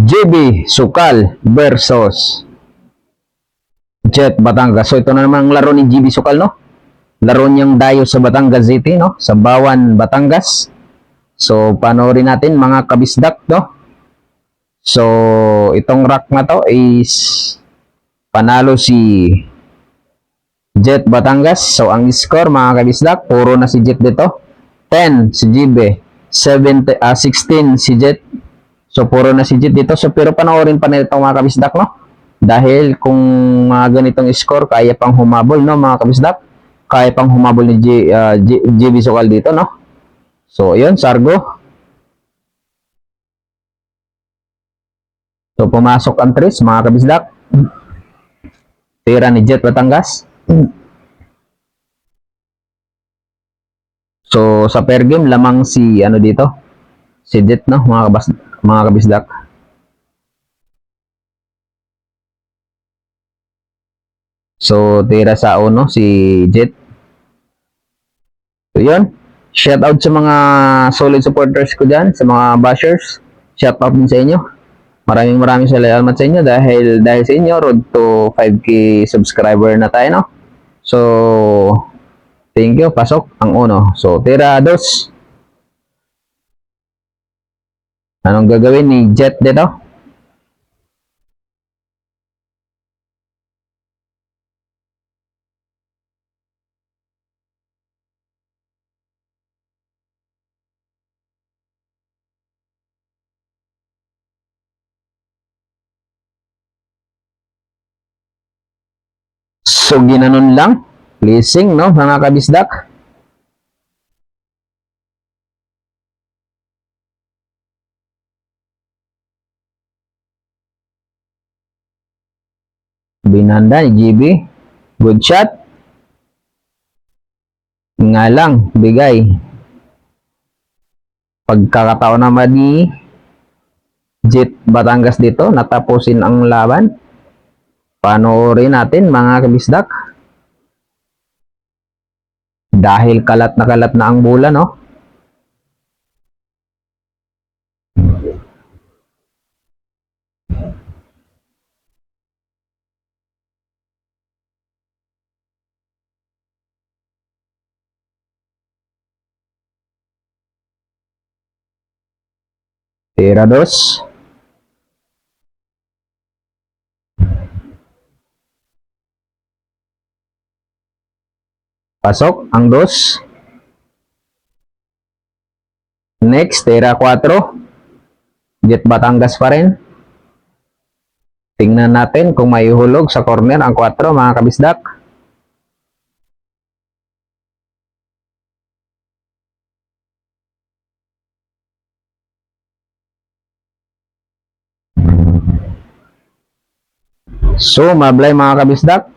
JB Sukal versus Jet Batangas. So ito na naman ang laro ni JB Sukal, no? Laro niyang dayo sa Batangas City, no? Sa Bawan, Batangas. So panoorin natin mga kabisdak, no? So itong rack na to is panalo si Jet Batangas. So ang score mga kabisdak, puro na si Jet dito. 10 si JB, 16 si Jet. So, puro na si Jet dito. So, pero panoorin pa nito mga kabisdak, no? Dahil kung ganitong score, kaya pang humabol, no, mga kabisdak? Kaya pang humabol ni JB Sukal dito, no? So, yun, Sargo. So, pumasok ang tres, mga kabisdak. Tira ni Jet Batangas. So, sa pair game, lamang si, ano dito? Si Jet, no, mga kabisdak. So, tira sa uno si Jet. So, yun. Shout out sa mga solid supporters ko dyan, sa mga bashers. Shout out din sa inyo. Maraming salamat sa inyo dahil sa inyo, road to 5k subscriber na tayo, no? So, thank you. Pasok ang uno. So, tira dos. Anong gagawin ni Jet dito? So, ginanon lang. Pleasing, no, mga kabisdak? Binanda ni GB. Good shot. Nga lang, bigay. Pagkakataon naman ni Jet Batangas dito, natapusin ang laban. Panoorin natin mga kabisdak. Dahil kalat na ang bola, no? Tira dos. Pasok ang dos. Next, tira 4. Jet Batangas pa rin. Tingnan natin kung may hulog sa corner ang 4, mga kabisdak. So, mablay mga kabisdak.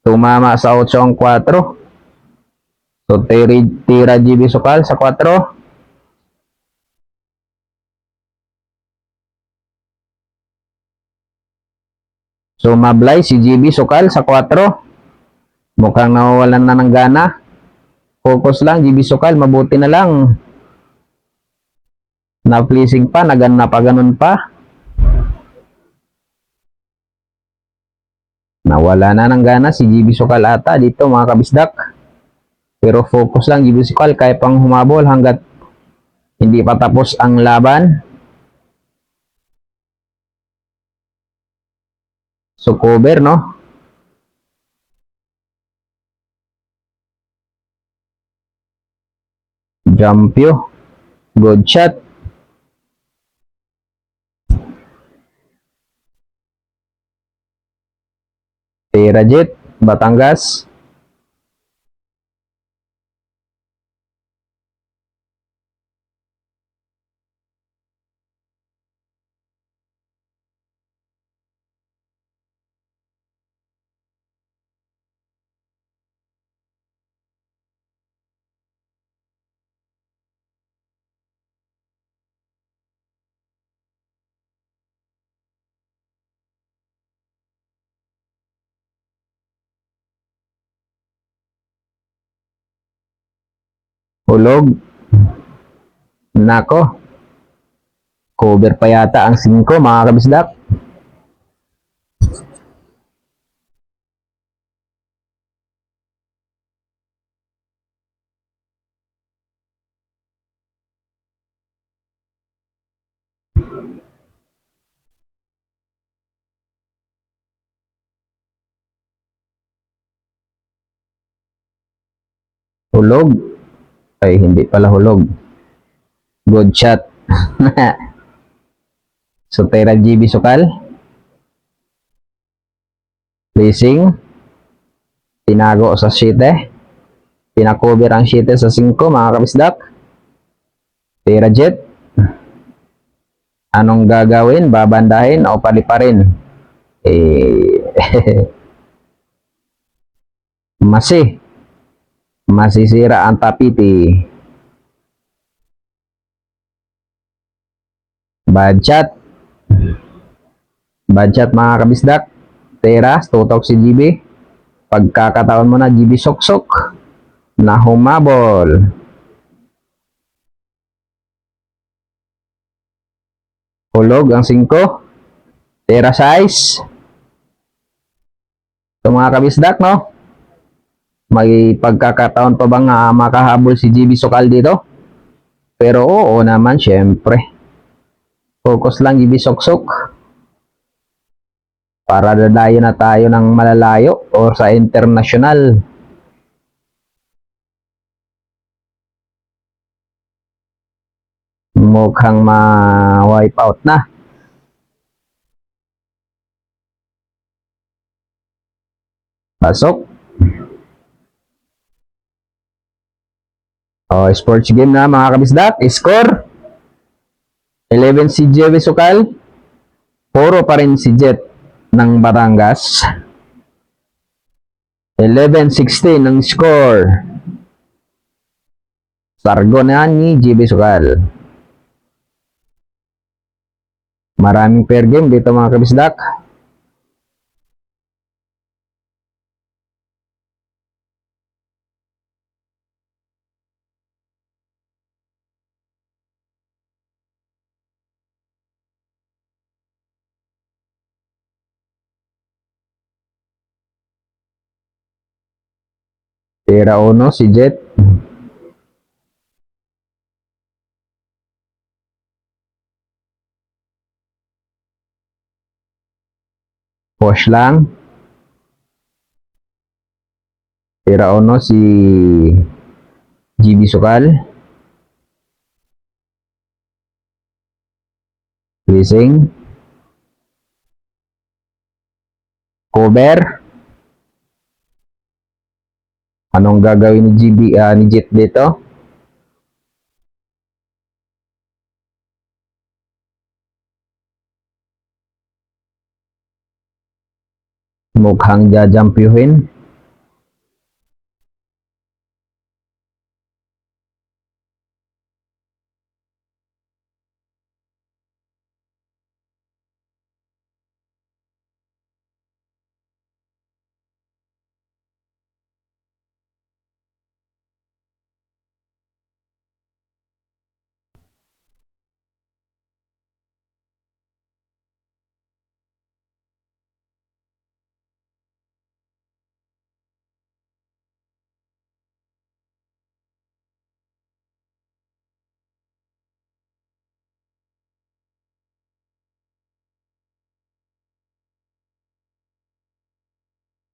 Tumama sa 8 ang 4. So, tira GB Sukal sa 4. So, mablay si GB Sukal sa 4. Mukhang nawawalan na ng gana. Focus lang, GB Sukal. Mabuti na lang. Na-pleasing pa, napaganon pa. Nawala na ng gana si GB Sukal ata dito mga kabisdak. Pero focus lang GB Sukal, kaya pang humabol hanggat hindi pa tapos ang laban. So cover, no? Jumpyo. Good shot. Tira Jet Batangas. Hulog. Nako. Cover pa yata ang 5 mga kabisdak. Hulog. Ay, hindi pala hulog. Good shot. So, Tera GB Sukal. Racing. Tinago sa 7. Pinakover ang 7 sa 5 mga kabisdak. Tera Jet. Anong gagawin? Babandahin o paliparin? Masisira ang tapiti. Bad shot. Bad shot mga kabisdak. Teras, tutok si GB. Pagkakataon mo na GB Soksok na humabol. Hulog ang 5. Tera size. So mga kabisdak, no? May pagkakataon pa bang makahabol si GB Sokal dito? Pero oo naman, syempre. Focus lang GB Soksok. Para dadayo na tayo ng malalayo o sa international. Mukhang ma-wipe out na. Pasok. Sports game na mga kabisdak. Score. 11 si JB Sukal. Puro pa rin si Jet ng Batangas. 11-16 ang score. Sargo na ni JB Sukal. Maraming fair game dito mga kabisdak. Tira uno si Jet. Push lang. Tira uno si GB Sukal. Racing. Cover. Anong gagawin ni ni Jet dito? Mukhang jajampyuhin.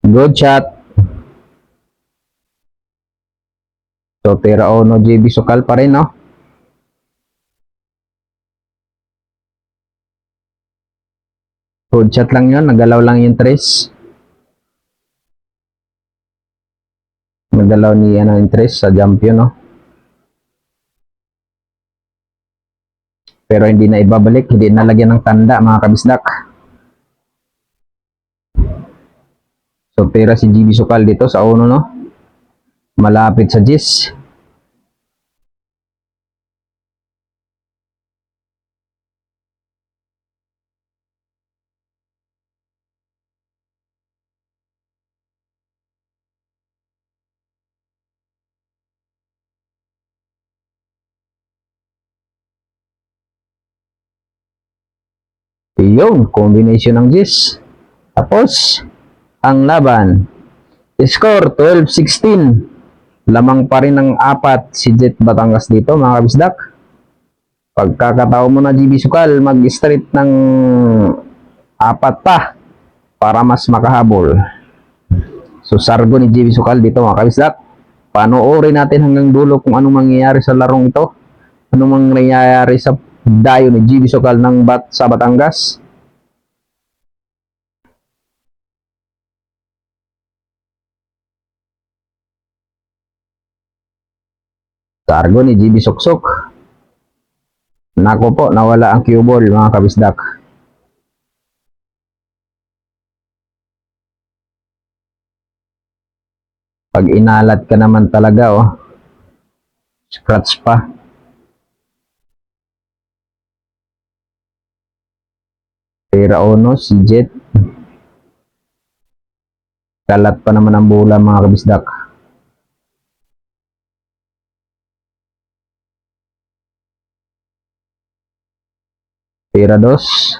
Good shot. So, tira uno JB Sukal pa rin, no? Good shot lang yun. Nagalaw lang yung tres. Nagalaw ni yung tres sa jump yun, no? Pero hindi na ibabalik. Hindi nalagyan ng tanda, mga kabisdak. So, tira si GB Sukal dito sa uno, no? Malapit sa Gis. Iyon, combination ng G's. Tapos, ang laban. Score 12-16. Lamang pa rin ng 4 si Jet Batangas dito mga kabisdak. Pagkakataon mo na GB Sukal, mag-street ng 4 pa para mas makahabol. So sargo ni GB Sukal dito mga kabisdak. Panoorin natin hanggang dulo kung anong mangyayari sa larong ito. Anong mangyayari sa dayo ni GB Sukal sa Batangas. Sargo ni GB Suksok. Nako po, nawala ang cue ball mga kabisdak. Pag inalat ka naman talaga, oh. Scratch pa. Pera Ono, si Jet. Kalat pa naman ang bola mga kabisdak. Pera Dos.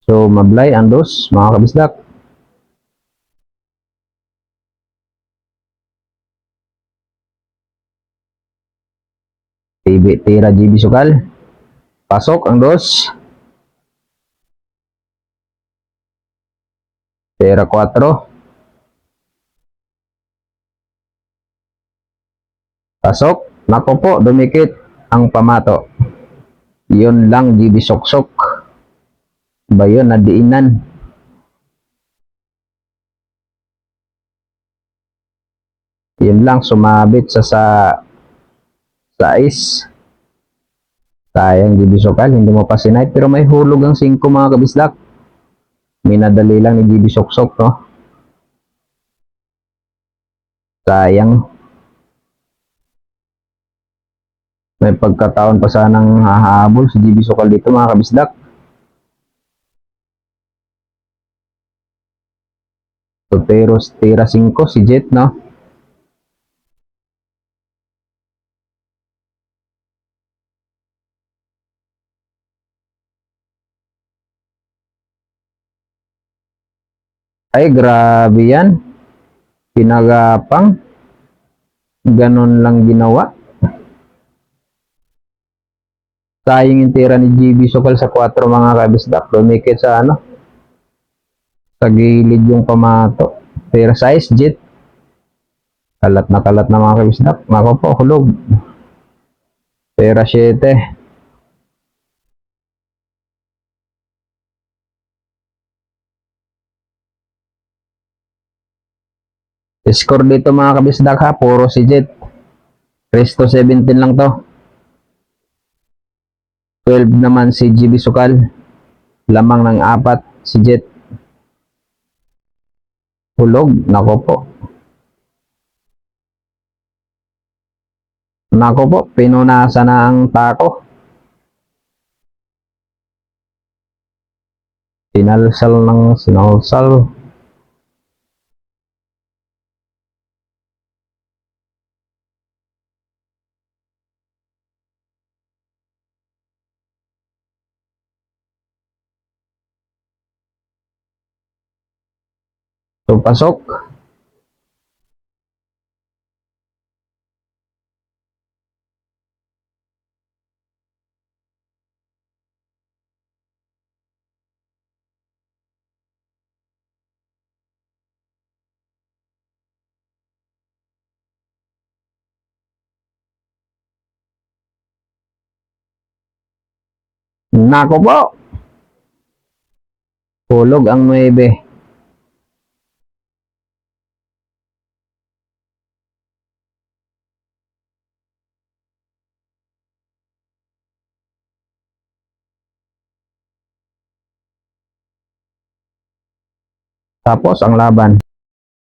So, mablay ang dos, mga kabisdak. Tira GB Sukal. Pasok ang dos. Tira 4. Pasok. Nako po, dumikit ang pamato. Yun lang, GB Soksok. Ba yun, nadiinan. Yun lang, sumabit sa ice. Sayang, GB Sokal, hindi mo pa sinight. Pero may hulog ang 5 mga kabisdak. Minadali lang ni GB Soksok, no? Sayang. May pagkataon pa sanang hahabol si GB Sokal dito mga kabisdak. So, pero tira 5 si Jet, no? Ay, grabe yan. Pinagapang. Ganon lang ginawa. Sayang yung tira ni GB Sokal sa 4 mga kabisdak. Lumikit sa sa gilid yung pamato. Tira size, Jet. Kalat na mga kabisdak. Mako po, hulog. Tira 7. Score dito mga kabisdak ha, puro si Jet. Resto 17 lang to. 12 naman si GB Sukal. Lamang ng 4 si Jet. Hulog, nako po. Nako po, pinunasan na ang tako. Sinalsal. So, pasok. Nako po. Hulog ang 9. Tapos ang laban.